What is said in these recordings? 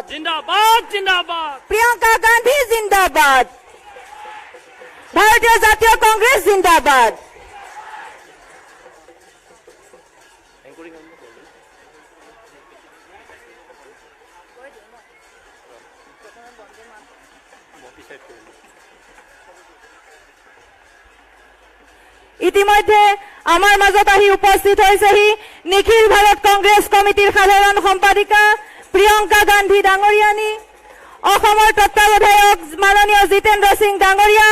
जिंदाबाद जिंदाबाद जिंदाबाद प्रियंका गांधी जिंदाबाद भारतीय जातीय कांग्रेस जिंदाबाद ইতিমধ্যে আমার মাজত আহি উপস্থিত হৈছেহি নিখিল ভাৰত কংগ্ৰেছ কমিটিৰ সাধাৰণ সম্পাদিকা প্ৰিয়ংকা গান্ধী ডাঙৰীয়ানী অসমৰ তত্ত্বাৱধায়ক মাননীয় জিতেন্দ্ৰ সিং ডাঙৰীয়া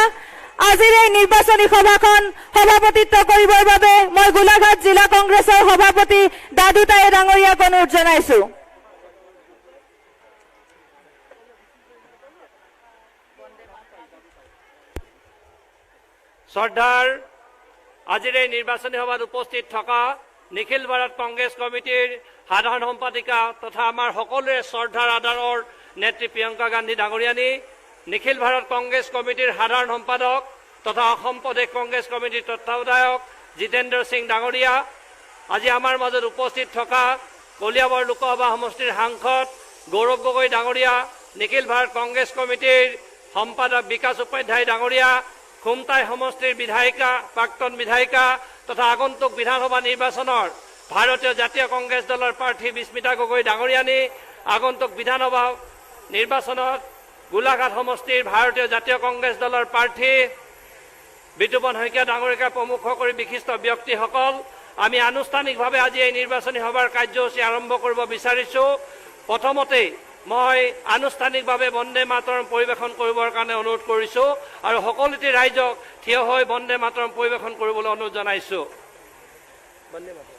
আজিৰ এই নিৰ্বাচনী সভাখন সভাপতিত্ব কৰিবৰ বাবে মই গোলাঘাট জিলা কংগ্ৰেছৰ সভাপতি দাদুতাই ডাঙৰীয়াক অনুৰোধ জনাইছো। শ্ৰদ্ধাৰ আজিৰ এই নিৰ্বাচনী সভাত উপস্থিত থকা নিখিল ভাৰত কংগ্ৰেছ কমিটিৰ সাধাৰণ সম্পাদিকা তথা আমাৰ সকলোৰে শ্ৰদ্ধাৰ আদৰৰ নেত্ৰী প্ৰিয়ংকা গান্ধী ডাঙৰীয়ানী, নিখিল ভাৰত কংগ্ৰেছ কমিটিৰ সাধাৰণ সম্পাদক তথা অসম প্ৰদেশ কংগ্ৰেছ কমিটিৰ তত্ত্বাৱধায়ক জিতেন্দ্ৰ সিং ডাঙৰীয়া, আজি আমাৰ মাজত উপস্থিত থকা কলিয়াবৰ লোকসভা সমষ্টিৰ সাংসদ গৌৰৱ গগৈ ডাঙৰীয়া, নিখিল ভাৰত কংগ্ৰেছ কমিটিৰ সম্পাদক বিকাশ উপাধ্যায় ডাঙৰীয়া, খুমটাই সমষ্টিৰ বিধায়িকা প্ৰাক্তন বিধায়িকা তথা আগন্তুক বিধানসভা নিৰ্বাচনৰ ভাৰতীয় জাতীয় কংগ্ৰেছ দলৰ প্ৰাৰ্থী বিস্মিতা গগৈ ডাঙৰীয়ানী, আগন্তুক বিধানসভা নিৰ্বাচনত গোলাঘাট সমষ্টিৰ ভাৰতীয় জাতীয় কংগ্ৰেছ দলৰ প্ৰাৰ্থী বিতুপন শইকীয়া ডাঙৰীয়াকে প্ৰমুখ কৰি বিশিষ্ট ব্যক্তিসকল, আমি আনুষ্ঠানিকভাৱে আজি এই নিৰ্বাচনী সভাৰ কাৰ্যসূচী আৰম্ভ কৰিব বিচাৰিছো। প্ৰথমতেই মই আনুষ্ঠানিকভাৱে বন্দে মাতৰম পৰিৱেশন কৰিবৰ কাৰণে অনুৰোধ কৰিছো আৰু সকলোটি ৰাইজক থিয় হৈ বন্দে মাতৰম পৰিৱেশন কৰিবলৈ অনুৰোধ জনাইছো। বন্দে মাতৰম।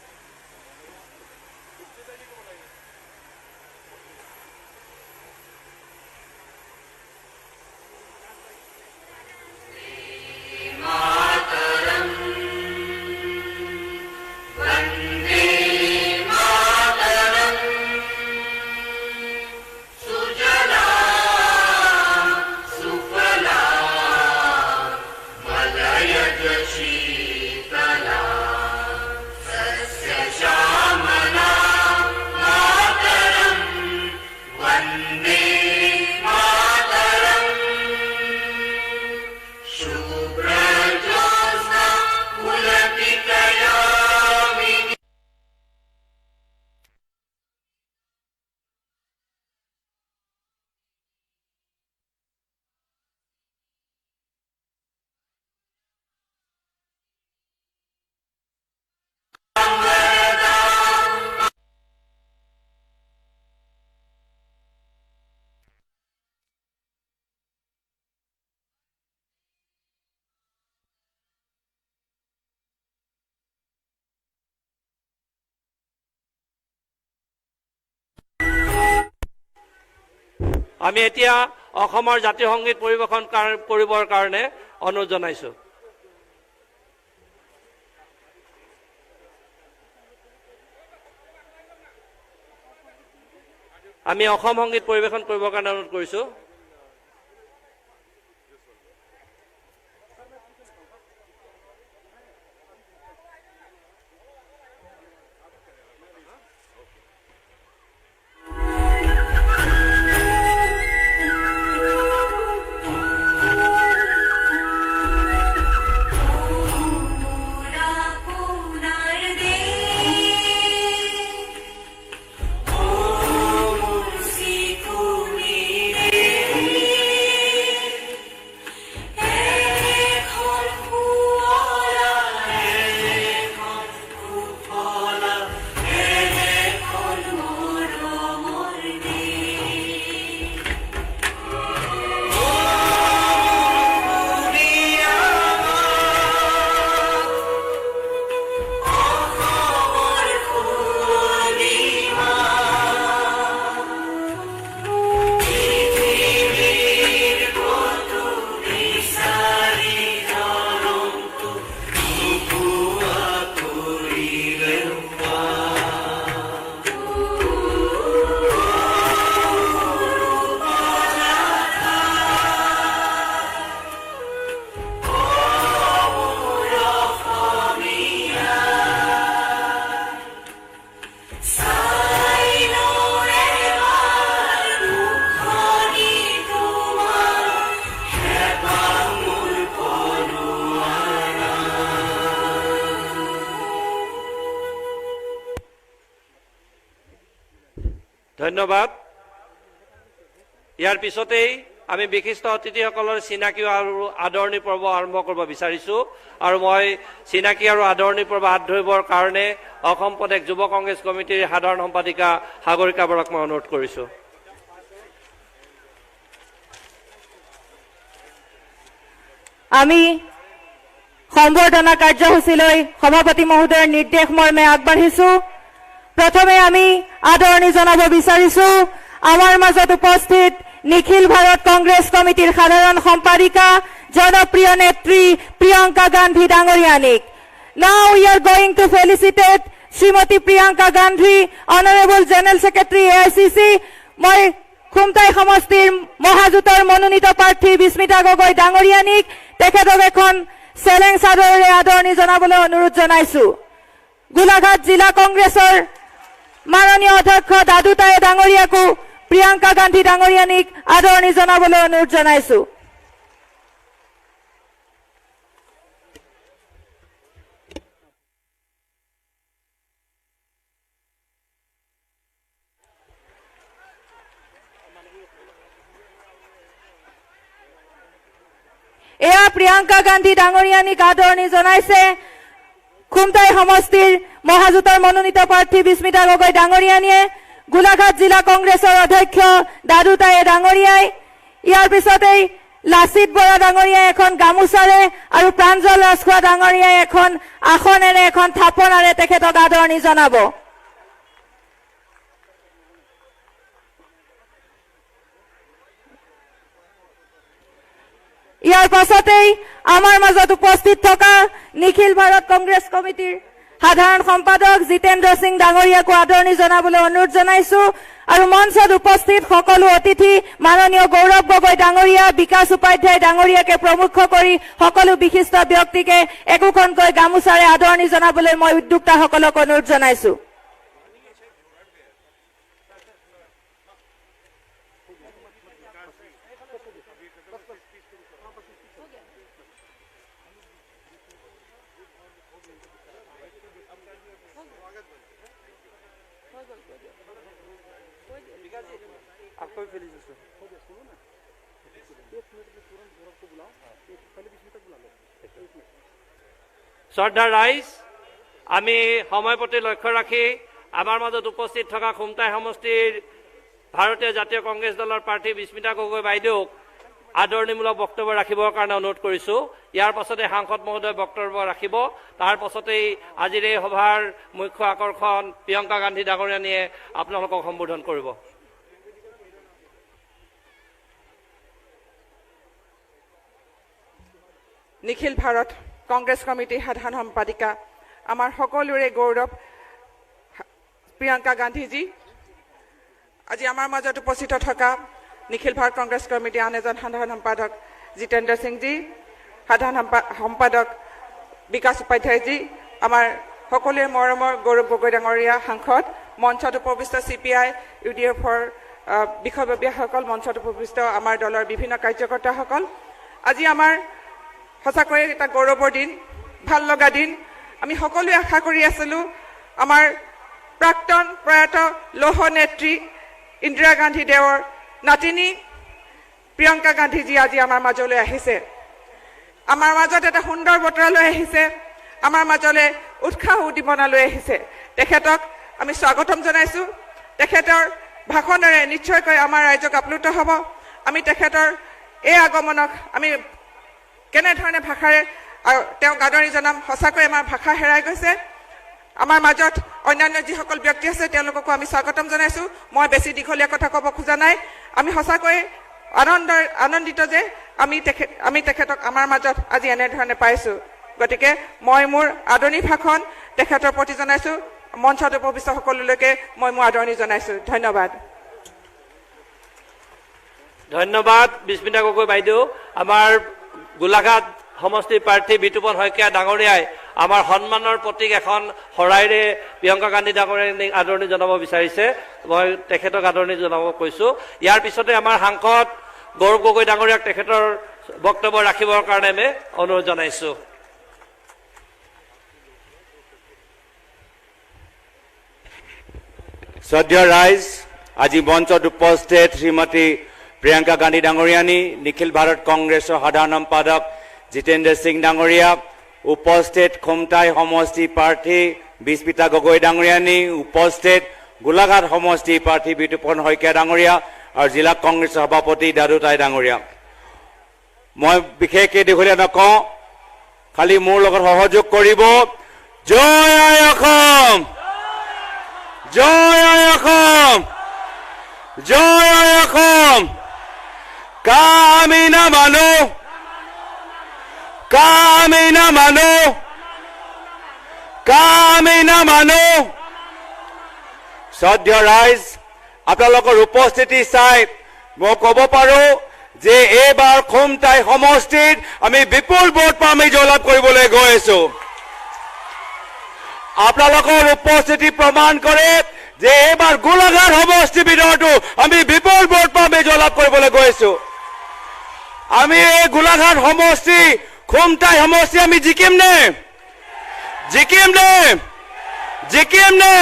আমি এতিয়া অসমৰ জাতীয় সংগীত পৰিৱেশন কৰিবৰ কাৰণে অনুৰোধ জনাইছো। আমি অসম সংগীত পৰিৱেশন কৰিবৰ কাৰণে অনুৰোধ কৰিছো। Oh ধন্যবাদ। ইয়াৰ পিছতেই আমি বিশিষ্ট অতিথিসকলৰ চিনাকি আৰু আদৰণি পৰ্ব আৰম্ভ কৰিব বিচাৰিছো আৰু মই চিনাকি আৰু আদৰণি পৰ্ব হাত ধৰিবৰ কাৰণে অসম প্ৰদেশ যুৱ কংগ্ৰেছ কমিটিৰ সাধাৰণ সম্পাদিকা সাগৰিকা বৰাক মই অনুৰোধ কৰিছো। আমি সম্বৰ্ধনা কাৰ্যসূচীলৈ সভাপতি মহোদয়ৰ নিৰ্দেশ মৰ্মে আগবাঢ়িছো। প্ৰথমে আমি আদৰণি জনাব বিচাৰিছো আমাৰ মাজত উপস্থিত নিখিল ভাৰত কংগ্ৰেছ কমিটিৰ সাধাৰণ সম্পাদিকা জনপ্ৰিয় নেত্ৰী Priyanka Gandhi ডাঙৰীয়ানীক। Now we are going to felicitate Shrimati Priyanka Gandhi, Honorable General Secretary AICC। মই খুমটাই সমষ্টিৰ মহাজোঁটৰ মনোনীত প্ৰাৰ্থী বিস্মিতা গগৈ ডাঙৰীয়ানীক তেখেতক এখন চেলেং চাদৰেৰে আদৰণি জনাবলৈ অনুৰোধ জনাইছো। গোলাঘাট জিলা কংগ্ৰেছৰ মাননীয় অধ্যক্ষ দাদু তায়ে ডাঙৰীয়াকো প্ৰিয়ংকা গান্ধী ডাঙৰীয়ানীক আদৰণি জনাবলৈ অনুৰোধ জনাইছো। এয়া প্ৰিয়ংকা গান্ধী ডাঙৰীয়ানীক আদৰণি জনাইছে খুমটাই সমষ্টিৰ মহাজোঁটৰ মনোনীত প্ৰাৰ্থী বিস্মিতা গগৈ ডাঙৰীয়ানীয়ে, গোলাঘাট জিলা কংগ্ৰেছৰ অধ্যক্ষ দাদু তায়ে ডাঙৰীয়াই। ইয়াৰ পিছতেই লাচিত বৰা ডাঙৰীয়াই এখন গামোচাৰে আৰু প্ৰাঞ্জল ৰাজখোৱা ডাঙৰীয়াই এখন আসনেৰে এখন থাপনাৰে তেখেতক আদৰণি জনাব। ইয়াৰ পাছতেই আমাৰ মাজত উপস্থিত থকা নিখিল ভাৰত কংগ্ৰেছ কমিটিৰ সাধাৰণ সম্পাদক জিতেন্দ্ৰ সিং ডাঙৰীয়াকো আদৰণি জনাবলৈ অনুৰোধ জনাইছো আৰু মঞ্চত উপস্থিত সকলো অতিথি মাননীয় গৌৰৱ গগৈ ডাঙৰীয়া, বিকাশ উপাধ্যায় ডাঙৰীয়াকে প্ৰমুখ কৰি সকলো বিশিষ্ট ব্যক্তিকে একোখনকৈ গামোচাৰে আদৰণি জনাবলৈ মই উদ্যোক্তাসকলক অনুৰোধ জনাইছো। শ্ৰদ্ধা ৰাইজ, আমি সময় প্ৰতি লক্ষ্য ৰাখি আমাৰ মাজত উপস্থিত থকা খুমটাই সমষ্টিৰ ভাৰতীয় জাতীয় কংগ্ৰেছ দলৰ প্ৰাৰ্থী বিস্মিতা গগৈ বাইদেউক আদৰণিমূলক বক্তব্য ৰাখিবৰ কাৰণে অনুৰোধ কৰিছো। ইয়াৰ পাছতে সাংসদ মহোদয় বক্তব্য ৰাখিব। তাৰ পাছতেই আজিৰ এই সভাৰ মুখ্য আকৰ্ষণ প্ৰিয়ংকা গান্ধী ডাঙৰীয়ানীয়ে আপোনালোকক সম্বোধন কৰিব। নিখিল ভাৰত কংগ্ৰেছ কমিটিৰ সাধাৰণ সম্পাদিকা আমাৰ সকলোৰে গৌৰৱ প্ৰিয়ংকা গান্ধীজী, আজি আমাৰ মাজত উপস্থিত থকা নিখিল ভাৰত কংগ্ৰেছ কমিটিৰ আন এজন সাধাৰণ সম্পাদক জিতেন্দ্ৰ সিংজী, সাধাৰণ সম্পাদক বিকাশ উপাধ্যায়জী, আমাৰ সকলোৰে মৰমৰ গৌৰৱ গগৈ ডাঙৰীয়া সাংসদ, মঞ্চত উপবিষ্ট CPI UDFৰ বিষয়ববীয়াসকল, মঞ্চত উপবিষ্ট আমাৰ দলৰ বিভিন্ন কাৰ্যকৰ্তাসকল, আজি আমাৰ সঁচাকৈয়ে এটা গৌৰৱৰ দিন, ভাল লগা দিন। আমি সকলোৱে আশা কৰি আছিলোঁ আমাৰ প্ৰাক্তন প্ৰয়াত লৌহ নেত্ৰী ইন্দিৰা গান্ধী দেৱৰ নাতিনী প্ৰিয়ংকা গান্ধীজী আজি আমাৰ মাজলৈ আহিছে। আমাৰ মাজত এটা সুন্দৰ বতৰা লৈ আহিছে, আমাৰ মাজলৈ উৎসাহ উদ্দীপনা লৈ আহিছে। তেখেতক আমি স্বাগতম জনাইছোঁ। তেখেতৰ ভাষণেৰে নিশ্চয়কৈ আমাৰ ৰাইজক আপ্লুত হ'ব। আমি তেখেতৰ এই আগমনক আমি কেনেধৰণে ভাষাৰে তেওঁক আদৰণি জনাম, সঁচাকৈ আমাৰ ভাষা হেৰাই গৈছে। আমাৰ মাজত অন্যান্য যিসকল ব্যক্তি আছে তেওঁলোককো আমি স্বাগতম জনাইছোঁ। মই বেছি দীঘলীয়া কথা ক'ব খোজা নাই। আমি সঁচাকৈ আনন্দিত যে আমি তেখেতক আমাৰ মাজত আজি এনেধৰণে পাইছোঁ। গতিকে মই মোৰ আদৰণি ভাষণ তেখেতৰ প্ৰতি জনাইছোঁ। মঞ্চত উপবিষ্ট সকলোলৈকে মই মোৰ আদৰণি জনাইছোঁ। ধন্যবাদ। ধন্যবাদ বিস্মিতা গগৈ বাইদেউ। আমাৰ গোলাঘাট সমষ্টিৰ প্ৰাৰ্থী বিতুপন শইকীয়া ডাঙৰীয়াই আমাৰ সন্মানৰ প্ৰতীক এখন শৰাইৰে প্ৰিয়ংকা গান্ধী ডাঙৰীয়াক আদৰণি জনাব বিচাৰিছে। মই তেখেতক আদৰণি জনাব কৈছোঁ। ইয়াৰ পিছতে আমাৰ সাংসদ গৌৰৱ গগৈ ডাঙৰীয়াক তেখেতৰ বক্তব্য ৰাখিবৰ কাৰণে আমি অনুৰোধ জনাইছোঁ। শ্ৰদ্ধেয় ৰাইজ, আজি মঞ্চত উপস্থিত শ্ৰীমতী প্ৰিয়ংকা গান্ধী ডাঙৰীয়ানী, নিখিল ভাৰত কংগ্ৰেছৰ সাধাৰণ সম্পাদক জিতেন্দ্ৰ সিং ডাঙৰীয়া, উপস্থিত খুমটাই সমষ্টি প্ৰাৰ্থী বিস্মিতা গগৈ ডাঙৰীয়ানী, উপস্থিত গোলাঘাট সমষ্টি প্ৰাৰ্থী বিতুপন শইকীয়া ডাঙৰীয়া আৰু জিলা কংগ্ৰেছৰ সভাপতি দাদু তাই ডাঙৰীয়া। মই বিশেষকৈ দীঘলীয়া নকওঁ, খালি মোৰ লগত সহযোগ কৰিব। জয় আই অসম, জয় আই অসম, জয় আই অসম। কা আমি নামানো, কা আমি নামানো, কা আমি নামানো। শ্ৰদ্ধেয় ৰাইজ, আপোনালোকৰ উপস্থিতি চাই মই ক'ব পাৰো যে এইবাৰ খুমটাই সমষ্টিত আমি বিপুল ভোট পাম, আমি জয়লাভ কৰিবলৈ গৈ আছো। আপোনালোকৰ উপস্থিতি প্ৰমাণ কৰে যে এইবাৰ গোলাঘাট সমষ্টিৰ ভিতৰতো আমি বিপুল ভোট পাম, আমি জয়লাভ কৰিবলৈ গৈ আছো। আমি এই গোলাঘাট সমষ্টি, খুমটাই সমষ্টি আমি জিকিম নে? জিকিম নে? জিকিম নে?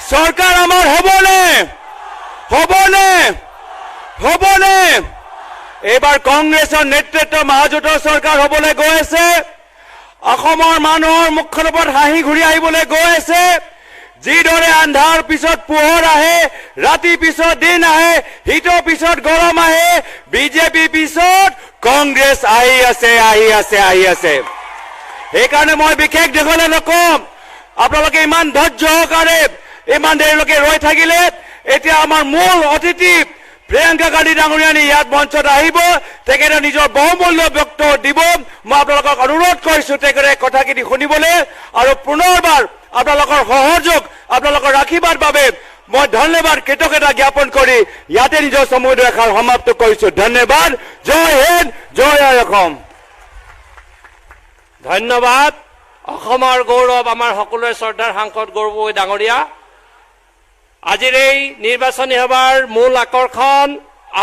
চৰকাৰ আমাৰ হ'বনে? হ'বনে? হ'বনে? এইবাৰ কংগ্ৰেছৰ নেতৃত্ব মহাজোঁটৰ চৰকাৰ হ'বলৈ গৈ আছে। অসমৰ মানুহৰ মুখৰ ওপৰত হাঁহি ঘূৰি আহিবলৈ গৈ আছে। যিদৰে আন্ধাৰ পিছত পোহৰ আহে, ৰাতি পিছত দিন আহে, শীতৰ পিছত গৰম আহে, বিজেপি পিছত কংগ্ৰেছ আহি আছে, আহি আছে, আহি আছে। সেইকাৰণে মই বিশেষ দীঘলীয়া নকওঁ, আপোনালোকে ইমান ধৈৰ্য সহকাৰে ইমান দেৰিলৈকে ৰৈ থাকিলে। এতিয়া আমাৰ মূল অতিথি প্ৰিয়ংকা গান্ধী ডাঙৰীয়ানী ইয়াত মঞ্চত আহিব, তেখেতে নিজৰ বহুমূল্য বক্তব্য দিব। মই আপোনালোকক অনুৰোধ কৰিছো তেখেতে কথাখিনি শুনিবলৈ, আৰু পুনৰবাৰ আপোনালোকৰ সহযোগ, আপোনালোকৰ আশীৰ্বাদ বাবে মই ধন্যবাদ কৃতজ্ঞতা জ্ঞাপন কৰি ইয়াতে নিজৰ চমু ৰেখাৰ সমাপ্ত কৰিছো। ধন্যবাদ। জয় হিন্দ, জয় আই অসম। ধন্যবাদ। অসমৰ গৌৰৱ আমাৰ সকলোৰে শ্ৰদ্ধাৰ সাংসদ গৌৰৱ ডাঙৰীয়া। আজিৰ এই নিৰ্বাচনী সভাৰ মূল আকৰ্ষণ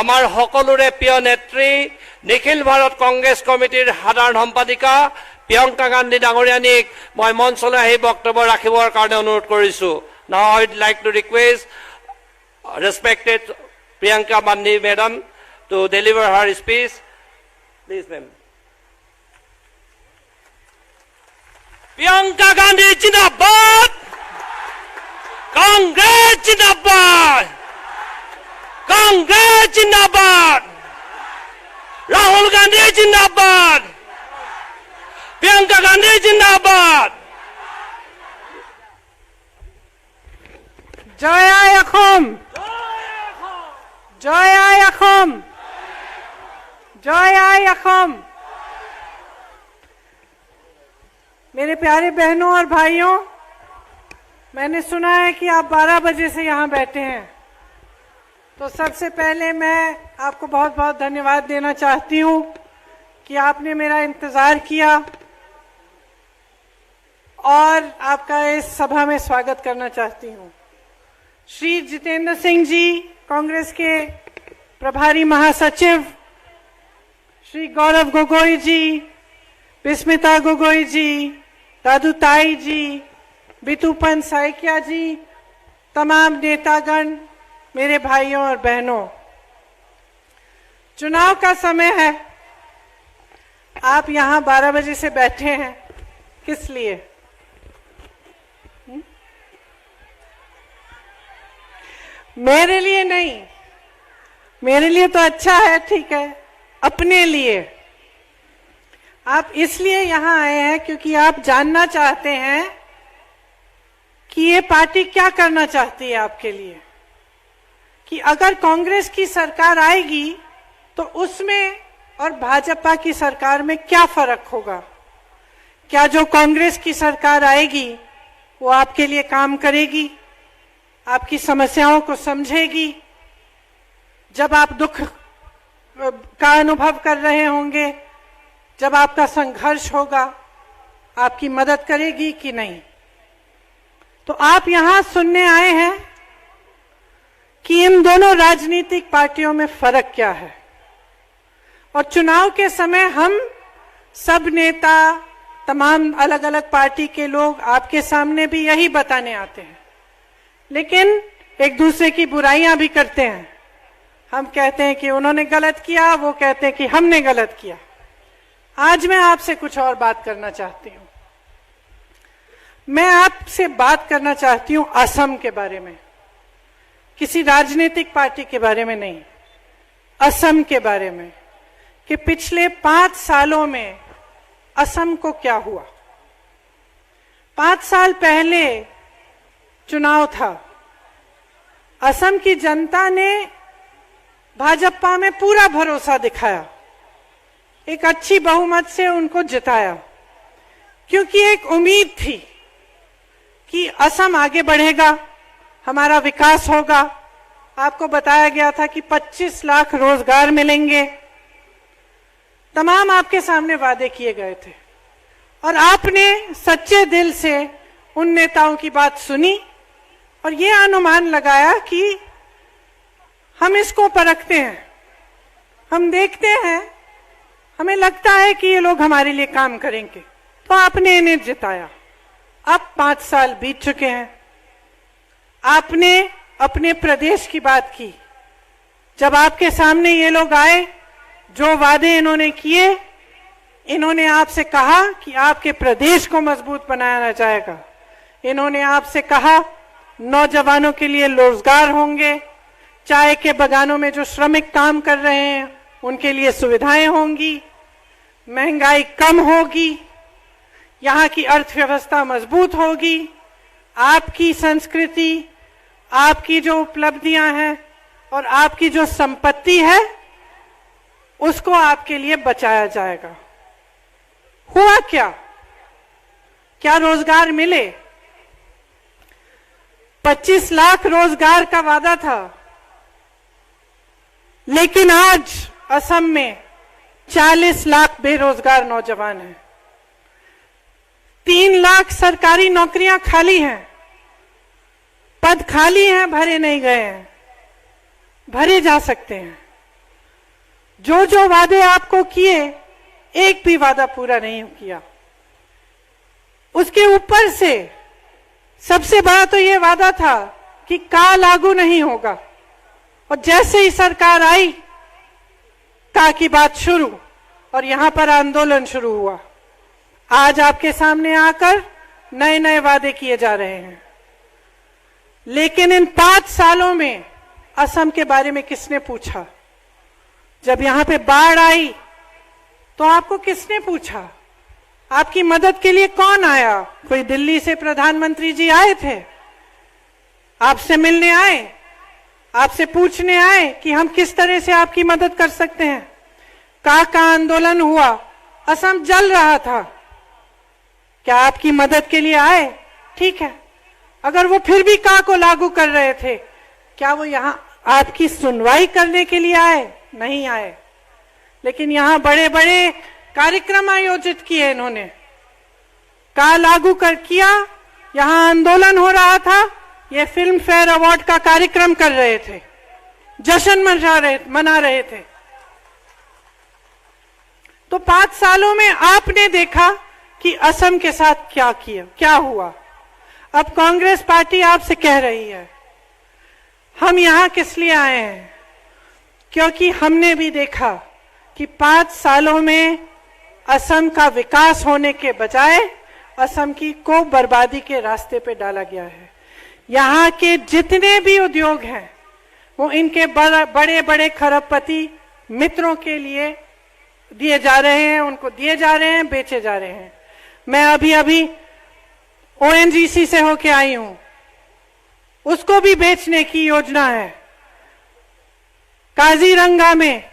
আমাৰ সকলোৰে প্ৰিয় নেত্ৰী নিখিল ভাৰত কংগ্ৰেছ কমিটিৰ সাধাৰণ সম্পাদিকা প্ৰিয়ংকা গান্ধী ডাঙৰীয়ানীক মই মঞ্চলৈ আহি বক্তব্য ৰাখিবৰ কাৰণে অনুৰোধ কৰিছো। Now I would like to request respected Priyanka Gandhi madam to deliver her speech. Please, ma'am. Priyanka Gandhi Jindabad! Congress Jindabad! Congress Jindabad! Rahul Gandhi Jindabad! Priyanka Gandhi Jindabad! জয় আই অসম, জয় আই অসম, জয় আই অসম। मेरे प्यारे बहनों और भाइयों, मैंने सुना है कि आप 12 बजे से यहाँ बैठे हैं, तो सबसे पहले मैं आपको बहुत बहुत धन्यवाद देना चाहती हूँ कि आपने मेरा इंतजार किया और आपका इस सभा में स्वागत करना चाहती हूँ। श्री जितेंद्र सिंह जी, कांग्रेस के प्रभारी महासचिव, श्री गौरव गोगोई जी, बिस्मिता गोगोई जी, दादू ताई जी, बितुपन साइकिया जी, तमाम नेतागण, मेरे भाइयों और बहनों, चुनाव का समय है। आप यहाँ 12 बजे से बैठे हैं, किस लिए? मेरे लिए नहीं, मेरे लिए तो अच्छा है, ठीक है, अपने लिए आप इसलिए यहाँ आए हैं क्योंकि आप जानना चाहते हैं कि ये पार्टी क्या करना चाहती है आपके लिए, कि अगर कांग्रेस की सरकार आएगी तो उसमें और भाजपा की सरकार में क्या फर्क होगा। क्या जो कांग्रेस की सरकार आएगी वो आपके लिए काम करेगी, आपकी समस्याओं को समझेगी, जब आप दुख का अनुभव कर रहे होंगे, जब आपका संघर्ष होगा, आपकी मदद करेगी कि नहीं। तो आप यहां सुनने आए हैं कि इन दोनों राजनीतिक पार्टियों में फर्क क्या है, और चुनाव के समय हम सब नेता, तमाम अलग अलग पार्टी के लोग आपके सामने भी यही बताने आते हैं। लेकिन एक दूसरे की बुराइयां भी करते हैं। हम कहते हैं कि उन्होंने गलत किया, वो कहते हैं कि हमने गलत किया। आज मैं आपसे कुछ और बात करना चाहती हूं। मैं आपसे बात करना चाहती हूं असम के बारे में, किसी राजनीतिक पार्टी के बारे में नहीं, असम के बारे में, कि पिछले 5 सालों में असम को क्या हुआ। 5 साल पहले चुनाव था, असम की जनता ने भाजपा में पूरा भरोसा दिखाया, एक अच्छी बहुमत से उनको जिताया, क्योंकि एक उम्मीद थी कि असम आगे बढ़ेगा, हमारा विकास होगा। आपको बताया गया था कि 25 लाख रोजगार मिलेंगे, तमाम आपके सामने वादे किए गए थे और आपने सच्चे दिल से उन नेताओं की बात सुनी और ये अनुमान लगाया कि हम इसको परखते हैं, हम देखते हैं, हमें लगता है कि ये लोग हमारे लिए काम करेंगे, तो आपने इन्हें जिताया। अब 5 साल बीत चुके हैं, आपने अपने प्रदेश की बात की। जब आपके सामने ये लोग आए, जो वादे इन्होंने किए, इन्होंने आपसे कहा कि आपके प्रदेश को मजबूत बनाया जाएगा। इन्होंने आपसे कहा नौजवानों के लिए रोजगार होंगे, चाय के बागानों में जो श्रमिक काम कर रहे हैं उनके लिए सुविधाएं होंगी, महंगाई कम होगी, यहाँ की अर्थव्यवस्था मजबूत होगी, आपकी संस्कृति, आपकी जो उपलब्धियां हैं और आपकी जो संपत्ति है उसको आपके लिए बचाया जाएगा। हुआ क्या? क्या रोजगार मिले? 25 लाख रोजगार का वादा था, लेकिन आज असम में 40 लाख बेरोजगार नौजवान हैं। 3 लाख सरकारी नौकरियां खाली हैं, पद खाली हैं, भरे नहीं गए हैं, भरे जा सकते हैं। जो जो वादे आपको किए, एक भी वादा पूरा नहीं किया। उसके ऊपर से सबसे बड़ा तो ये वादा था कि का लागू नहीं होगा, और जैसे ही सरकार आई, का की बात शुरू और यहां पर आंदोलन शुरू हुआ। आज आपके सामने आकर नए नए वादे किए जा रहे हैं, लेकिन इन 5 सालों में असम के बारे में किसने पूछा? जब यहां पे बाढ़ आई तो आपको किसने पूछा? आपकी मदद के लिए कौन आया? कोई दिल्ली से प्रधानमंत्री जी आए थे, आपसे मिलने आए, आपसे पूछने आए कि हम किस तरह से आपकी मदद कर सकते हैं? का आंदोलन हुआ, असम जल रहा था, क्या आपकी मदद के लिए आए? ठीक है, अगर वो फिर भी का को लागू कर रहे थे, क्या वो यहां आपकी सुनवाई करने के लिए आए? नहीं आए। लेकिन यहां बड़े बड़े कार्यक्रम आयोजित किए इन्होंने, का लागू कर किया, यहां आंदोलन हो रहा था, ये फिल्म फेयर अवार्ड का कार्यक्रम कर रहे थे, जश्न मना रहे थे। तो 5 सालों में आपने देखा कि असम के साथ क्या किया, क्या हुआ। अब कांग्रेस पार्टी आपसे कह रही है, हम यहां किस लिए आए हैं? क्योंकि हमने भी देखा कि 5 सालों में असम का विकास होने के बजाय असम को बर्बादी के रास्ते पे डाला गया है। यहाँ के जितने भी उद्योग हैं वो इनके बड़े बड़े खरबपति मित्रों के लिए दिए जा रहे हैं, उनको दिए जा रहे हैं, बेचे जा रहे हैं। मैं अभी ONGC से होके आई हूं, उसको भी बेचने की योजना है। काजीरंगा में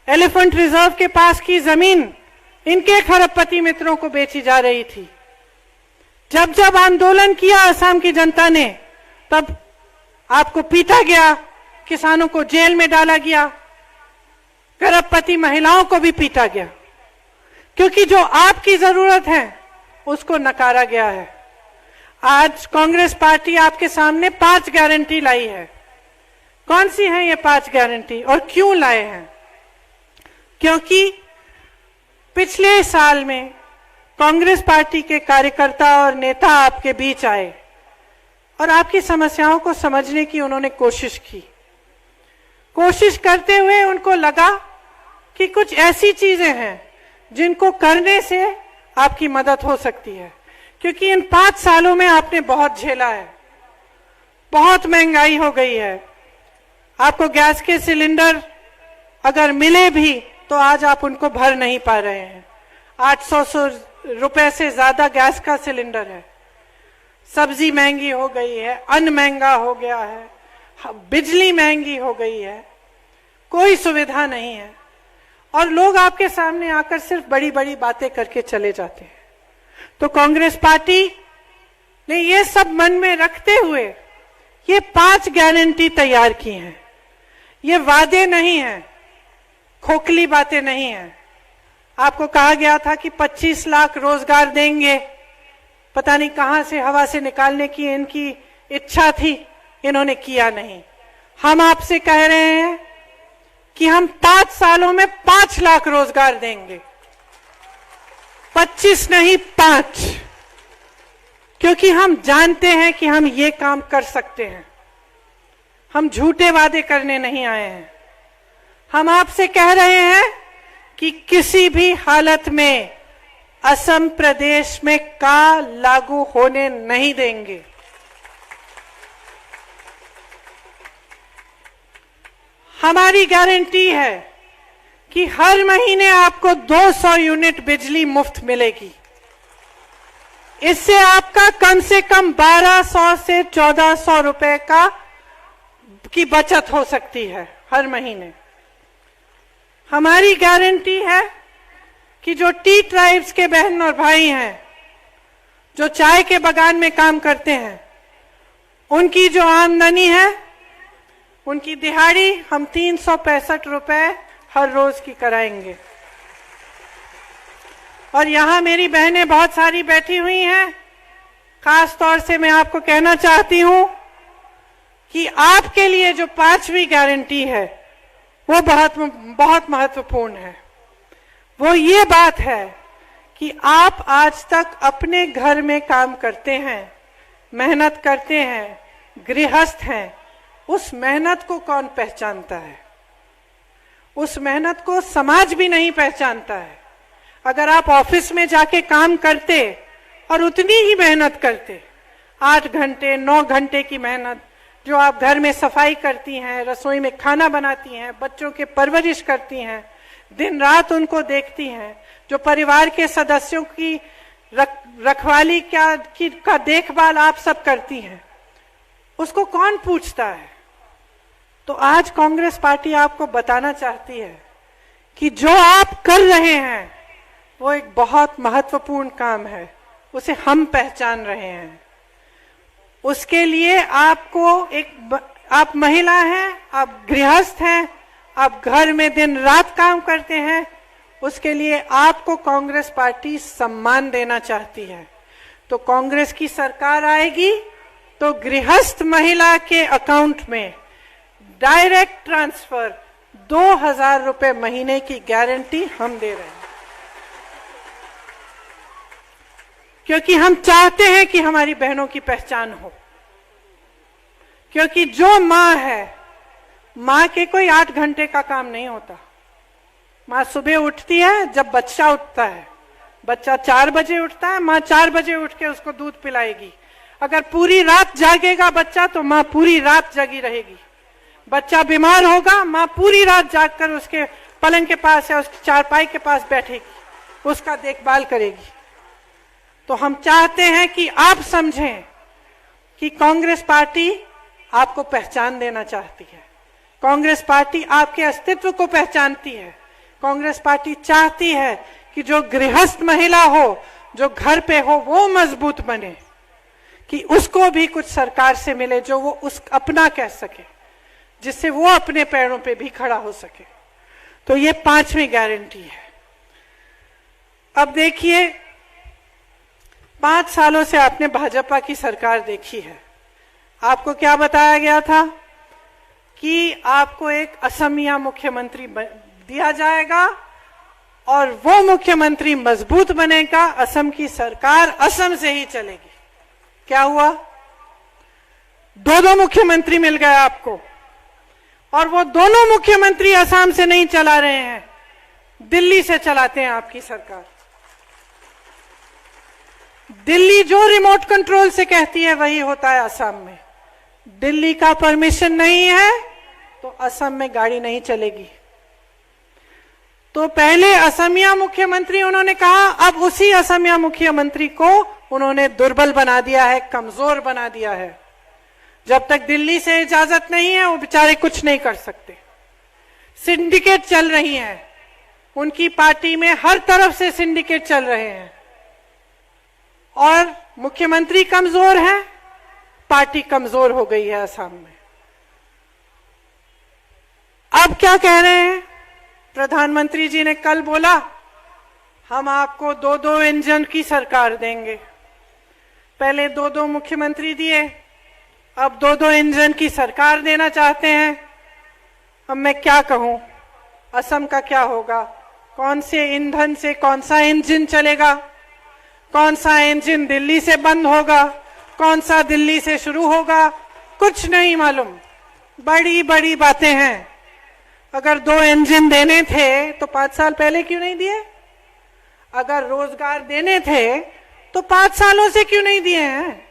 एलिफेंट रिजर्व के पास की जमीन इनके खरबपति मित्रों को बेची जा रही थी। जब जब आंदोलन किया असम की जनता ने, तब आपको पीटा गया, किसानों को जेल में डाला गया, खरबपति महिलाओं को भी पीटा गया, क्योंकि जो आपकी जरूरत है उसको नकारा गया है। आज कांग्रेस पार्टी आपके सामने 5 गारंटी लाई है। कौन सी है ये 5 गारंटी और क्यों लाए हैं? क्योंकि पिछले साल में कांग्रेस पार्टी के कार्यकर्ता और नेता आपके बीच आए और आपकी समस्याओं को समझने की उन्होंने कोशिश की। कोशिश करते हुए उनको लगा कि कुछ ऐसी चीजें हैं जिनको करने से आपकी मदद हो सकती है, क्योंकि इन 5 सालों में आपने बहुत झेला है। बहुत महंगाई हो गई है। आपको गैस के सिलेंडर अगर मिले भी तो आज आप उनको भर नहीं पा रहे हैं। 800 रुपए से ज्यादा गैस का सिलेंडर है। सब्जी महंगी हो गई है, अन्न महंगा हो गया है, बिजली महंगी हो गई है, कोई सुविधा नहीं है। और लोग आपके सामने आकर सिर्फ बड़ी बड़ी बातें करके चले जाते हैं। तो कांग्रेस पार्टी ने ये सब मन में रखते हुए ये 5 गारंटी तैयार की हैं। ये वादे नहीं हैं, खोखली बातें नहीं हैं। आपको कहा गया था कि 25 लाख रोजगार देंगे, पता नहीं कहां से हवा से निकालने की इनकी इच्छा थी, इन्होंने किया नहीं। हम आपसे कह रहे हैं कि हम 5 सालों में 5 लाख रोजगार देंगे, 25 नहीं 5, क्योंकि हम जानते हैं कि हम ये काम कर सकते हैं। हम झूठे वादे करने नहीं आए हैं। हम आपसे कह रहे हैं कि किसी भी हालत में असम प्रदेश में का लागू होने नहीं देंगे। हमारी गारंटी है कि हर महीने आपको 200 यूनिट बिजली मुफ्त मिलेगी। इससे आपका कम से कम 1200 से 1400 रुपए की बचत हो सकती है हर महीने। हमारी गारंटी है कि जो टी ट्राइब्स के बहन और भाई हैं, जो चाय के बागान में काम करते हैं, उनकी जो आमदनी है, उनकी दिहाड़ी हम 365 रुपए हर रोज की कराएंगे। और यहां मेरी बहनें बहुत सारी बैठी हुई हैं। खास तौर से मैं आपको कहना चाहती हूं कि आपके लिए जो 5वीं गारंटी है वो बहुत महत्वपूर्ण है। वो ये बात है कि आप आज तक अपने घर में काम करते हैं, मेहनत करते हैं, गृहस्थ हैं। उस मेहनत को कौन पहचानता है? उस मेहनत को समाज भी नहीं पहचानता है। अगर आप ऑफिस में जाके काम करते और उतनी ही मेहनत करते, 8 घंटे 9 घंटे की मेहनत, जो आप घर में सफाई करती हैं, रसोई में खाना बनाती हैं, बच्चों के परवरिश करती हैं, दिन रात उनको देखती हैं, जो परिवार के सदस्यों की रखवाली का देखभाल आप सब करती हैं, उसको कौन पूछता है? तो आज कांग्रेस पार्टी आपको बताना चाहती है कि जो आप कर रहे हैं वो एक बहुत महत्वपूर्ण काम है, उसे हम पहचान रहे हैं। उसके लिए आपको आप महिला हैं, आप गृहस्थ हैं, आप घर में दिन रात काम करते हैं, उसके लिए आपको कांग्रेस पार्टी सम्मान देना चाहती है। तो कांग्रेस की सरकार आएगी तो गृहस्थ महिला के अकाउंट में डायरेक्ट ट्रांसफर 2000 रुपए महीने की गारंटी हम दे रहे हैं, क्योंकि हम चाहते हैं कि हमारी बहनों की पहचान हो। क्योंकि जो माँ है, माँ के कोई 8 घंटे का काम नहीं होता। माँ सुबह उठती है जब बच्चा उठता है, बच्चा 4 बजे उठता है, माँ 4 बजे उठ के उसको दूध पिलाएगी। अगर पूरी रात जागेगा बच्चा तो माँ पूरी रात जगी रहेगी। बच्चा बीमार होगा, माँ पूरी रात जागकर उसके पलंग के पास या उसकी चारपाई के पास बैठेगी, उसका देखभाल करेगी। तो हम चाहते हैं कि आप समझें कि कांग्रेस पार्टी आपको पहचान देना चाहती है। कांग्रेस पार्टी आपके अस्तित्व को पहचानती है। कांग्रेस पार्टी चाहती है कि जो गृहस्थ महिला हो, जो घर पे हो, वो मजबूत बने, कि उसको भी कुछ सरकार से मिले जो वो उस अपना कह सके, जिससे वो अपने पैरों पे भी खड़ा हो सके। तो ये 5वीं गारंटी है। अब देखिए, 5 सालों से आपने भाजपा की सरकार देखी है। आपको क्या बताया गया था कि आपको एक असमिया मुख्यमंत्री दिया जाएगा और वो मुख्यमंत्री मजबूत बनेगा, असम की सरकार असम से ही चलेगी। क्या हुआ? दो मुख्यमंत्री मिल गए आपको, और वो दोनों मुख्यमंत्री असम से नहीं चला रहे हैं, दिल्ली से चलाते हैं आपकी सरकार। दिल्ली जो रिमोट कंट्रोल से कहती है वही होता है असम में। दिल्ली का परमिशन नहीं है तो असम में गाड़ी नहीं चलेगी। तो पहले असमिया मुख्यमंत्री उन्होंने कहा, अब उसी असमिया मुख्यमंत्री को उन्होंने दुर्बल बना दिया है, कमजोर बना दिया है। जब तक दिल्ली से इजाजत नहीं है वो बेचारे कुछ नहीं कर सकते। सिंडिकेट चल रही है उनकी पार्टी में, हर तरफ से सिंडिकेट चल रहे हैं, और मुख्यमंत्री कमजोर है, पार्टी कमजोर हो गई है असम में। अब क्या कह रहे हैं? प्रधानमंत्री जी ने कल बोला हम आपको 2-2 इंजन की सरकार देंगे। पहले 2-2 मुख्यमंत्री दिए, अब 2-2 इंजन की सरकार देना चाहते हैं। अब मैं क्या कहूं, असम का क्या होगा? कौन से ईंधन से कौन सा इंजन चलेगा? कौन सा इंजन दिल्ली से बंद होगा? कौन सा दिल्ली से शुरू होगा? कुछ नहीं मालूम। बड़ी बड़ी बातें हैं। अगर 2 इंजन देने थे तो 5 साल पहले क्यों नहीं दिए? अगर रोजगार देने थे तो 5 सालों से क्यों नहीं दिए हैं?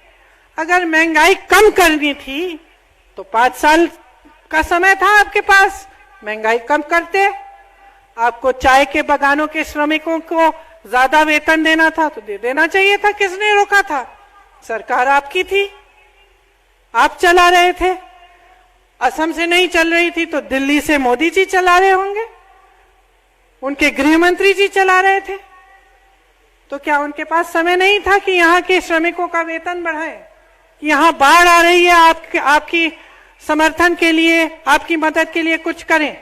अगर महंगाई कम करनी थी तो 5 साल का समय था आपके पास, महंगाई कम करते। आपको चाय के बागानों के श्रमिकों को ज्यादा वेतन देना था तो दे देना चाहिए था। किसने रोका था? सरकार आपकी थी, आप चला रहे थे। असम से नहीं चल रही थी तो दिल्ली से मोदी जी चला रहे होंगे, उनके गृह मंत्री जी चला रहे थे। तो क्या उनके पास समय नहीं था कि यहाँ के श्रमिकों का वेतन बढ़ाएं? यहाँ बाढ़ आ रही है, आपकी समर्थन के लिए, आपकी मदद के लिए कुछ करें।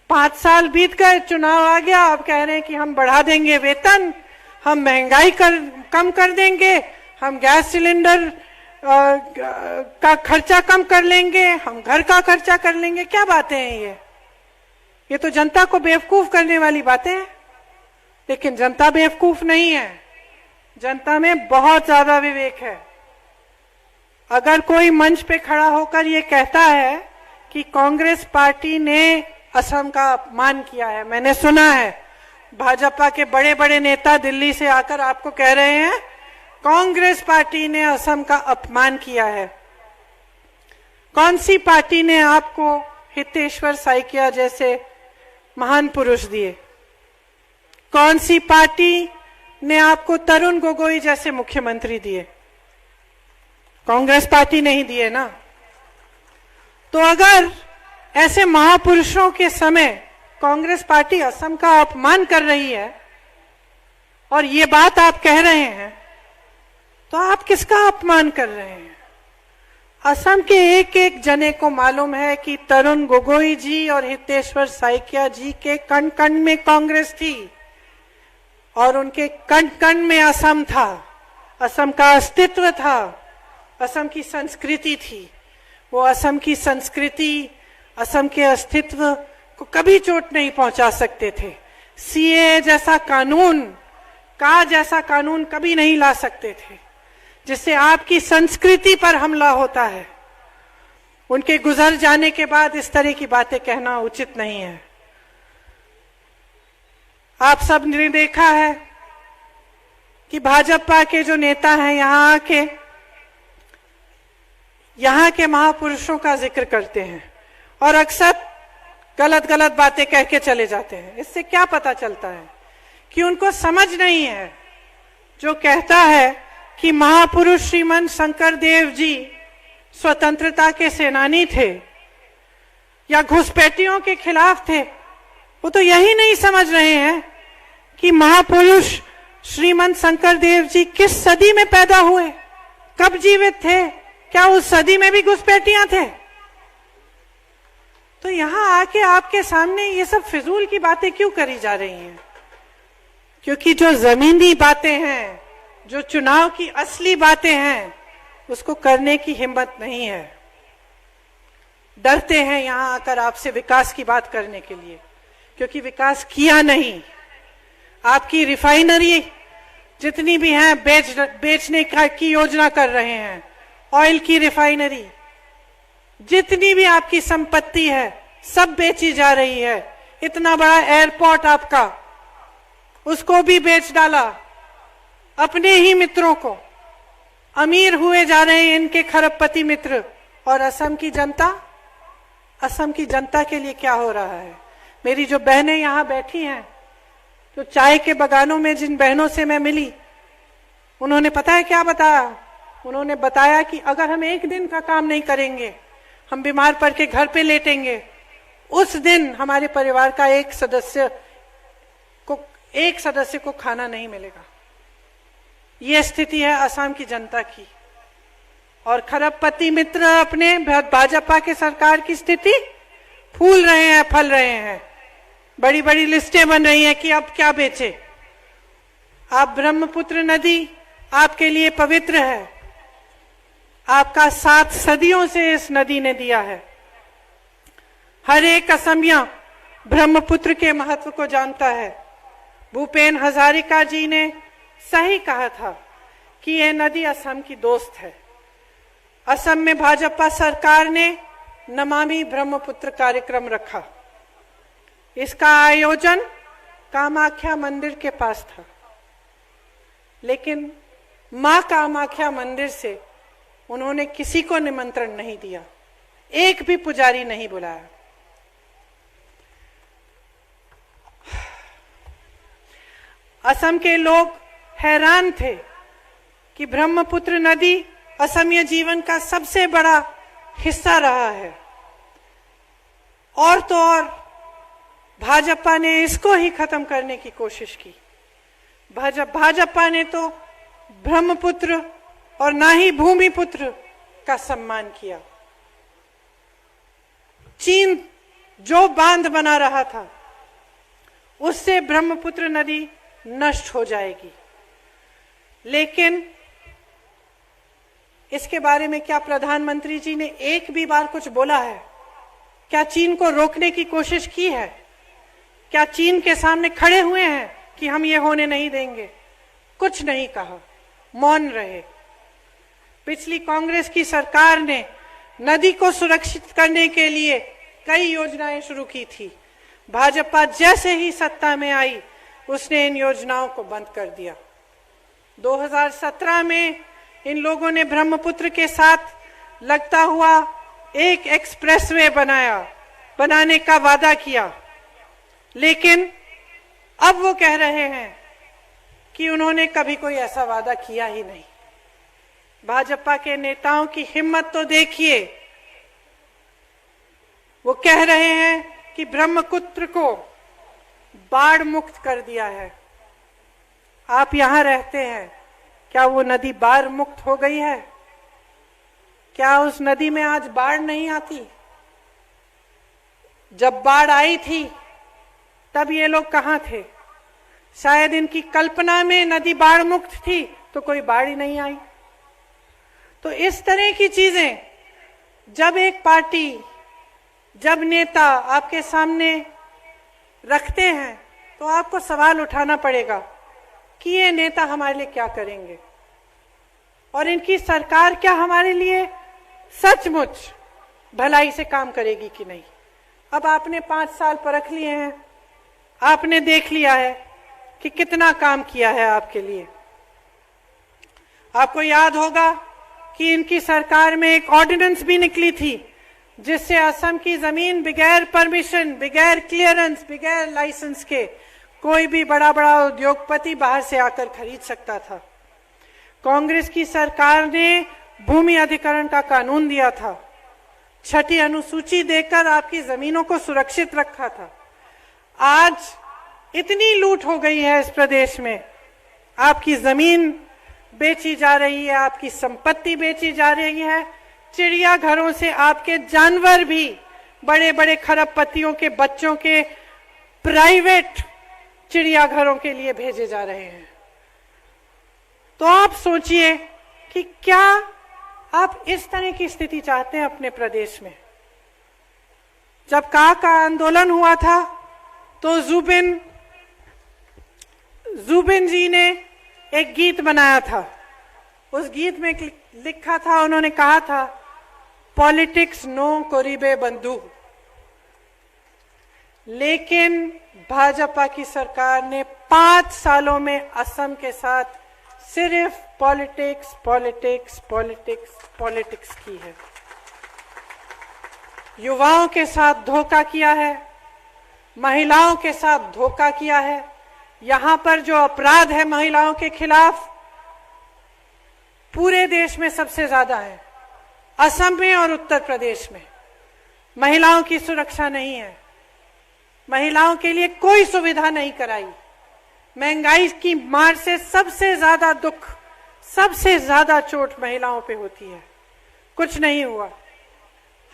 5 साल बीत गए, चुनाव आ गया, अब कह रहे हैं कि हम बढ़ा देंगे वेतन, हम महंगाई कम कर देंगे, हम गैस सिलेंडर का खर्चा कम कर लेंगे, हम घर का खर्चा कर लेंगे। क्या बातें हैं ये तो जनता को बेवकूफ करने वाली बातें हैं। लेकिन जनता बेवकूफ नहीं है, जनता में बहुत ज्यादा विवेक है। अगर कोई मंच पे खड़ा होकर ये कहता है कि कांग्रेस पार्टी ने असम का अपमान किया है, मैंने सुना है भाजपा के बड़े बड़े नेता दिल्ली से आकर आपको कह रहे हैं कांग्रेस पार्टी ने असम का अपमान किया है। कौन सी पार्टी ने आपको हितेश्वर साइकिया जैसे महान पुरुष दिए? कौन सी पार्टी ने आपको तरुण गोगोई जैसे मुख्यमंत्री दिए? कांग्रेस पार्टी नहीं दिए ना। तो अगर ऐसे महापुरुषों के समय कांग्रेस पार्टी असम का अपमान कर रही है और ये बात आप कह रहे हैं, तो आप किसका अपमान कर रहे हैं? असम के एक एक जने को मालूम है कि तरुण गोगोई जी और हितेश्वर साइकिया जी के कण कण में कांग्रेस थी और उनके कण कण में असम था, असम का अस्तित्व था, असम की संस्कृति थी। वो असम की संस्कृति, असम के अस्तित्व को कभी चोट नहीं पहुंचा सकते थे। सीए जैसा कानून, का जैसा कानून कभी नहीं ला सकते थे जिससे आपकी संस्कृति पर हमला होता है। उनके गुजर जाने के बाद इस तरह की बातें कहना उचित नहीं है। आप सब ने देखा है कि भाजपा के जो नेता हैं यहाँ के महापुरुषों का जिक्र करते हैं और अक्सर गलत गलत बातें कह के चले जाते हैं। इससे क्या पता चलता है कि उनको समझ नहीं है। जो कहता है कि महापुरुष श्रीमंत शंकर देव जी स्वतंत्रता के सेनानी थे या घुसपैठियों के खिलाफ थे, वो तो यही नहीं समझ रहे हैं कि महापुरुष श्रीमंत शंकर देव जी किस सदी में पैदा हुए, कब जीवित थे, क्या उस सदी में भी घुसपैठियां थे? तो यहां आके आपके सामने ये सब फिजूल की बातें क्यों करी जा रही हैं? क्योंकि जो जमीनी बातें हैं, जो चुनाव की असली बातें हैं, उसको करने की हिम्मत नहीं है। डरते हैं यहां आकर आपसे विकास की बात करने के लिए, क्योंकि विकास किया नहीं। आपकी रिफाइनरी जितनी भी हैं बेचने की योजना कर रहे हैं, ऑयल की रिफाइनरी, जितनी भी आपकी संपत्ति है सब बेची जा रही है। इतना बड़ा एयरपोर्ट आपका, उसको भी बेच डाला अपने ही मित्रों को। अमीर हुए जा रहे हैं इनके खरबपति मित्र। और असम की जनता, असम की जनता के लिए क्या हो रहा है? मेरी जो बहनें यहाँ बैठी हैं, जो चाय के बगानों में जिन बहनों से मैं मिली, उन्होंने पता है क्या बताया? उन्होंने बताया कि अगर हम एक दिन का काम नहीं करेंगे, हम बीमार पड़ के घर पे लेटेंगे, उस दिन हमारे परिवार का एक सदस्य को खाना नहीं मिलेगा। ये स्थिति है असम की जनता की। और खरबपति मित्र अपने भाजपा के सरकार की स्थिति फूल रहे हैं, फल रहे हैं। बड़ी बड़ी लिस्टें बन रही हैं कि अब क्या बेचे। आप ब्रह्मपुत्र नदी आपके लिए पवित्र है, आपका 7 सदियों से इस नदी ने दिया है। हर एक असमिया ब्रह्मपुत्र के महत्व को जानता है। भूपेन हजारिका जी ने सही कहा था कि यह नदी असम की दोस्त है। असम में भाजपा सरकार ने नमामि ब्रह्मपुत्र कार्यक्रम रखा। इसका आयोजन कामाख्या मंदिर के पास था, लेकिन मां कामाख्या मंदिर से उन्होंने किसी को निमंत्रण नहीं दिया, एक भी पुजारी नहीं बुलाया। असम के लोग हैरान थे कि ब्रह्मपुत्र नदी असमिया जीवन का सबसे बड़ा हिस्सा रहा है, और तो और भाजपा ने इसको ही खत्म करने की कोशिश की। भाजपा ने तो ब्रह्मपुत्र और ना ही भूमिपुत्र का सम्मान किया। चीन जो बांध बना रहा था, उससे ब्रह्मपुत्र नदी नष्ट हो जाएगी। लेकिन इसके बारे में क्या प्रधानमंत्री जी ने एक भी बार कुछ बोला है? क्या चीन को रोकने की कोशिश की है? क्या चीन के सामने खड़े हुए हैं कि हम ये होने नहीं देंगे? कुछ नहीं कहा, मौन रहे। पिछली कांग्रेस की सरकार ने नदी को सुरक्षित करने के लिए कई योजनाएं शुरू की थी। भाजपा जैसे ही सत्ता में आई, उसने इन योजनाओं को बंद कर दिया। 2017 में इन लोगों ने ब्रह्मपुत्र के साथ लगता हुआ एक एक्सप्रेसवे बनाने का वादा किया, लेकिन अब वो कह रहे हैं कि उन्होंने कभी कोई ऐसा वादा किया ही नहीं। भाजपा के नेताओं की हिम्मत तो देखिए, वो कह रहे हैं कि ब्रह्मपुत्र को बाढ़ मुक्त कर दिया है। आप यहां रहते हैं, क्या वो नदी बाढ़ मुक्त हो गई है? क्या उस नदी में आज बाढ़ नहीं आती? जब बाढ़ आई थी तब ये लोग कहां थे? शायद इनकी कल्पना में नदी बाढ़ मुक्त थी तो कोई बाढ़ ही नहीं आई। तो इस तरह की चीजें जब एक पार्टी, जब नेता आपके सामने रखते हैं, तो आपको सवाल उठाना पड़ेगा कि ये नेता हमारे लिए क्या करेंगे, और इनकी सरकार क्या हमारे लिए सचमुच भलाई से काम करेगी कि नहीं। अब आपने 5 साल परख लिए हैं, आपने देख लिया है कि कितना काम किया है आपके लिए। आपको याद होगा कि इनकी सरकार में एक ऑर्डिनेंस भी निकली थी, जिससे असम की जमीन बगैर परमिशन, बगैर क्लियरेंस, बगैर लाइसेंस के कोई भी बड़ा बड़ा उद्योगपति बाहर से आकर खरीद सकता था। कांग्रेस की सरकार ने भूमि अधिग्रहण का कानून दिया था, 6ठी अनुसूची देकर आपकी जमीनों को सुरक्षित रखा था। आज इतनी लूट हो गई है इस प्रदेश में, आपकी जमीन बेची जा रही है, आपकी संपत्ति बेची जा रही है, चिड़ियाघरों से आपके जानवर भी बड़े बड़े खरबपतियों के बच्चों के प्राइवेट चिड़ियाघरों के लिए भेजे जा रहे हैं। तो आप सोचिए कि क्या आप इस तरह की स्थिति चाहते हैं अपने प्रदेश में? जब का आंदोलन हुआ था तो जुबिन जी ने एक गीत बनाया था। उस गीत में लिखा था, उन्होंने कहा था पॉलिटिक्स नो करीबे बंधु। लेकिन भाजपा की सरकार ने 5 सालों में असम के साथ सिर्फ पॉलिटिक्स पॉलिटिक्स पॉलिटिक्स पॉलिटिक्स की है। युवाओं के साथ धोखा किया है, महिलाओं के साथ धोखा किया है। यहां पर जो अपराध है महिलाओं के खिलाफ पूरे देश में सबसे ज्यादा है। असम में और उत्तर प्रदेश में महिलाओं की सुरक्षा नहीं है, महिलाओं के लिए कोई सुविधा नहीं कराई। महंगाई की मार से सबसे ज्यादा दुख, सबसे ज्यादा चोट महिलाओं पे होती है। कुछ नहीं हुआ,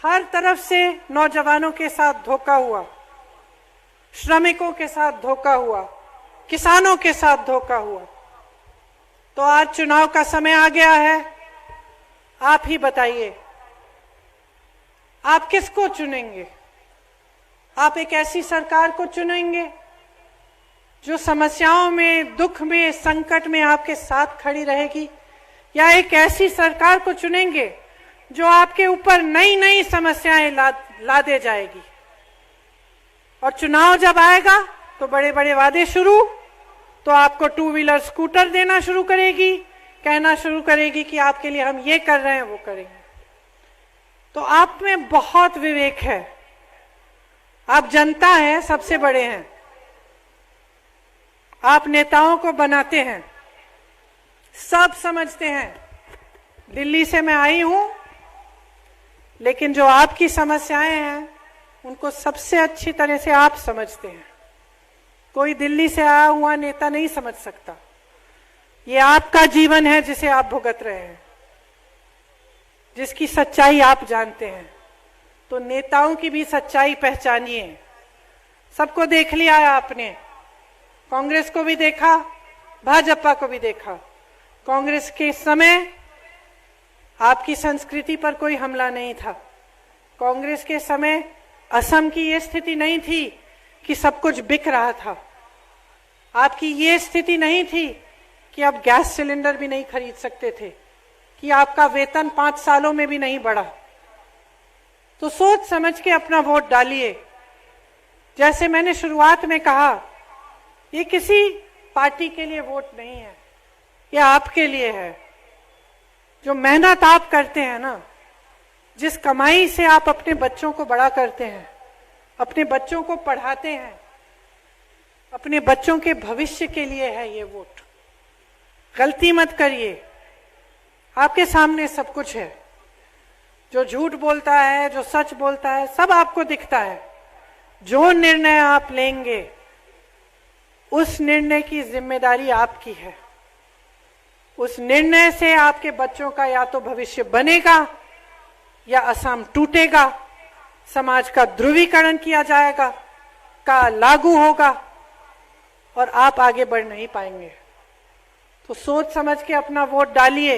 हर तरफ से नौजवानों के साथ धोखा हुआ, श्रमिकों के साथ धोखा हुआ, किसानों के साथ धोखा हुआ। तो आज चुनाव का समय आ गया है, आप ही बताइए आप किसको चुनेंगे? आप एक ऐसी सरकार को चुनेंगे जो समस्याओं में, दुख में, संकट में आपके साथ खड़ी रहेगी, या एक ऐसी सरकार को चुनेंगे जो आपके ऊपर नई नई समस्याएं ला दे जाएगी? और चुनाव जब आएगा तो बड़े बड़े वादे शुरू, तो आपको 2 व्हीलर स्कूटर देना शुरू करेगी, कहना शुरू करेगी कि आपके लिए हम ये कर रहे हैं, वो करेंगे। तो आप में बहुत विवेक है, आप जनता हैं, सबसे बड़े हैं। आप नेताओं को बनाते हैं, सब समझते हैं। दिल्ली से मैं आई हूं, लेकिन जो आपकी समस्याएं हैं उनको सबसे अच्छी तरह से आप समझते हैं। कोई दिल्ली से आया हुआ नेता नहीं समझ सकता। ये आपका जीवन है जिसे आप भुगत रहे हैं, जिसकी सच्चाई आप जानते हैं। तो नेताओं की भी सच्चाई पहचानिए। सबको देख लिया है आपने, कांग्रेस को भी देखा, भाजपा को भी देखा। कांग्रेस के समय आपकी संस्कृति पर कोई हमला नहीं था। कांग्रेस के समय असम की ये स्थिति नहीं थी कि सब कुछ बिक रहा था। आपकी ये स्थिति नहीं थी कि आप गैस सिलेंडर भी नहीं खरीद सकते थे, कि आपका वेतन 5 सालों में भी नहीं बढ़ा। तो सोच समझ के अपना वोट डालिए। जैसे मैंने शुरुआत में कहा, ये किसी पार्टी के लिए वोट नहीं है, ये आपके लिए है। जो मेहनत आप करते हैं ना, जिस कमाई से आप अपने बच्चों को बड़ा करते हैं, अपने बच्चों को पढ़ाते हैं, अपने बच्चों के भविष्य के लिए है ये वोट। गलती मत करिए, आपके सामने सब कुछ है। जो झूठ बोलता है, जो सच बोलता है, सब आपको दिखता है। जो निर्णय आप लेंगे उस निर्णय की जिम्मेदारी आपकी है। उस निर्णय से आपके बच्चों का या तो भविष्य बनेगा या असम टूटेगा, समाज का ध्रुवीकरण किया जाएगा, का लागू होगा और आप आगे बढ़ नहीं पाएंगे। तो सोच समझ के अपना वोट डालिए।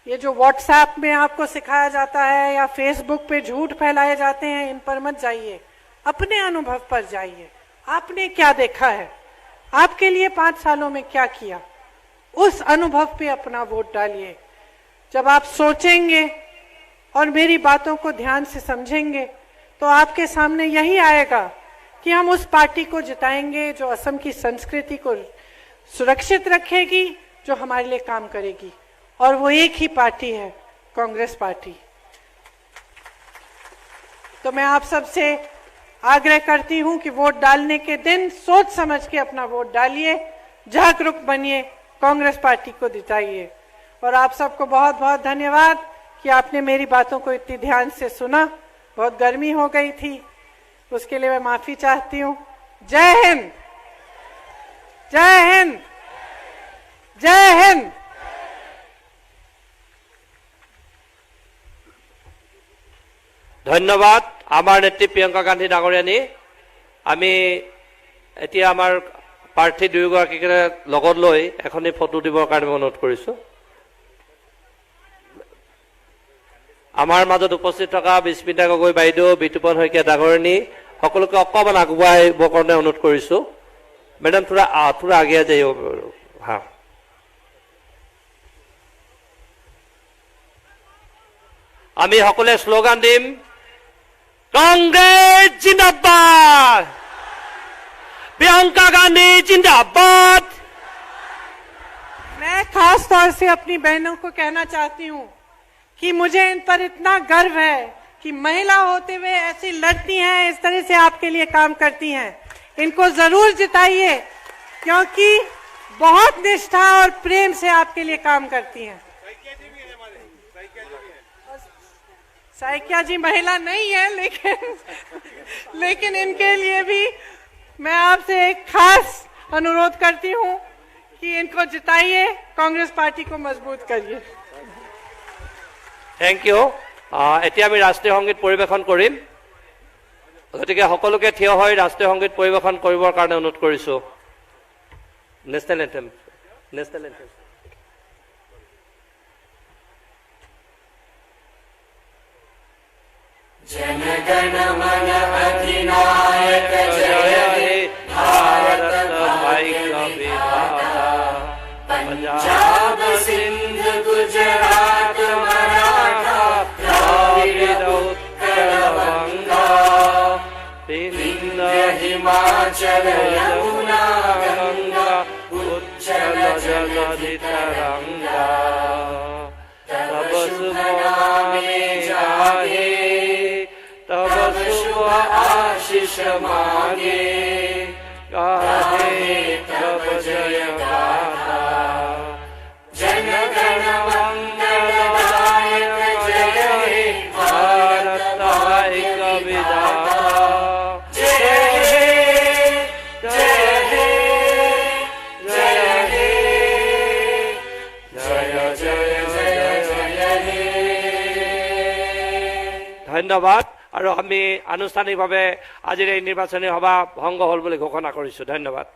ये जो व्हाट्सएप में आपको सिखाया जाता है या फेसबुक पे झूठ फैलाए जाते हैं, इन पर मत जाइए, अपने अनुभव पर जाइए। आपने क्या देखा है, आपके लिए 5 सालों में क्या किया, उस अनुभव पे अपना वोट डालिए। जब आप सोचेंगे और मेरी बातों को ध्यान से समझेंगे तो आपके सामने यही आएगा कि हम उस पार्टी को जिताएंगे जो असम की संस्कृति को सुरक्षित रखेगी, जो हमारे लिए काम करेगी। और वो एक ही पार्टी है, कांग्रेस पार्टी। तो मैं आप सबसे आग्रह करती हूं कि वोट डालने के दिन सोच समझ के अपना वोट डालिए, जागरूक बनिए, कांग्रेस पार्टी को जिताइए। और आप सबको बहुत बहुत धन्यवाद कि आपने मेरी बातों को इतनी ध्यान से सुना। बहुत गर्मी हो गई थी, उसके लिए मैं माफी चाहती हूं। जय हिंद, जय हिंद, जय हिंद। ধন্যবাদ আমাৰ নেত্ৰী প্ৰিয়ংকা গান্ধী ডাঙৰীয়ানী। আমি এতিয়া আমাৰ প্ৰাৰ্থী দুয়োগৰাকীক লগত লৈ এখনি ফটো দিবৰ কাৰণে অনুৰোধ কৰিছোঁ। আমাৰ মাজত উপস্থিত থকা বিস্মিতা গগৈ বাইদেউ, বিতুপন শইকীয়া ডাঙৰীয়ানী সকলোকে অকণমান আগুৱাই আহিবৰ কাৰণে অনুৰোধ কৰিছোঁ। মেডাম থোড়া আগে आ जाइए। हाँ, আমি সকলোৱে শ্লোগান দিম, কংগ্ৰেছ জিন্দাবাদ, प्रियंका गांधी जिंदाबाद। मैं खास तौर से अपनी बहनों को कहना चाहती हूँ कि मुझे इन पर इतना गर्व है कि महिला होते हुए ऐसी लड़ती हैं, इस तरह से आपके लिए काम करती हैं। इनको जरूर जिताइए, क्योंकि बहुत निष्ठा और प्रेम से आपके लिए काम करती हैं। साइकिया जी महिला नहीं है, लेकिन इनके लिए भी मैं आपसे एक खास अनुरोध करती हूँ कि इनको जिताइए, कांग्रेस पार्टी को मजबूत करिए। Thank you. এতিয়া আমি ৰাষ্ট্ৰীয় সংগীত পৰিৱেশন কৰিম, গতিকে সকলোকে থিয় হৈ ৰাষ্ট্ৰীয় সংগীত পৰিৱেশন কৰিবৰ কাৰণে অনুৰোধ কৰিছো। National anthem, national anthem. जनगण मन अधिनायक जय हे भारत भाग्य विधाता, पंजाब सिंध गुजरात मराठा द्राविड़ उत्कल बंगा, विंध्य हिमाचल यमुना गंगा, उच्चल जलधि तरंगा, तब शुभ नामे जागे, तब शुभ आशीष मांगे, गाहे तब जय गाथा, जनगण मंगलदायक जय हे भारत भाग्य विधाता, जय हे जय हे जय हे जय जय जय जय हे। ধন্যবাদ। আৰু আমি আনুষ্ঠানিকভাৱে আজিৰ এই নিৰ্বাচনী সভা ভংগ হ'ল বুলি ঘোষণা কৰিছো। ধন্যবাদ।